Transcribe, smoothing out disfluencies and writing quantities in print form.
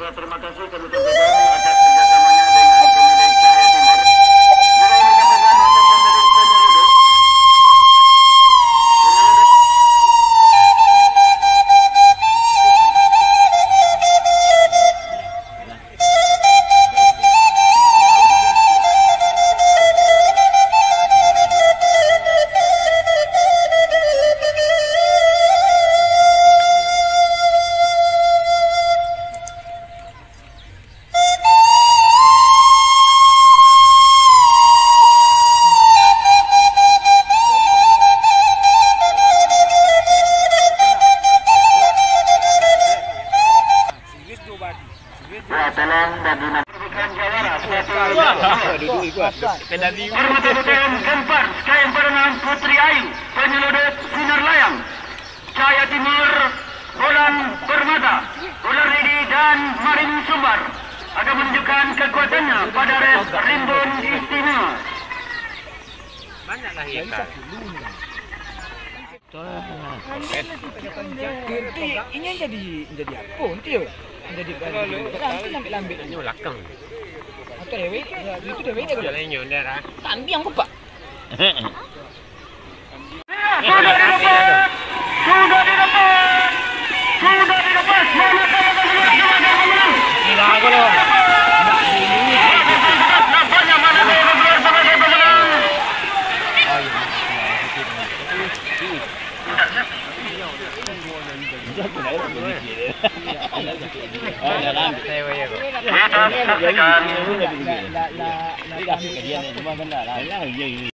Ya, terima kasih kami sampaikan atas kerjasamanya dengan pemilik Cahaya Timur. Juga kami sampaikan untuk pemilik penyelundup. Ya, tolong bagi bukan jawara Hormat UTM keempat KM Barangan Putri Ayu penyelundup Sinar Layang Cahaya Timur Bolang Permata Ular Lidi dan Marin Sumbar akan menunjukkan kekuatannya pada res Rimbun Istimewa. Banyaklah ikan. Ini jadi apa nanti ya? Jadi lambil Ini belakang. atau dewe itu dewe dia Jalan nyonder ah. tambiang kok Pak. Sudah didapat. Sudah didapat. Sudah didapat. Gila kok lo. Nampaknya mana yang keluar sebagai pemenang. Kita saksikan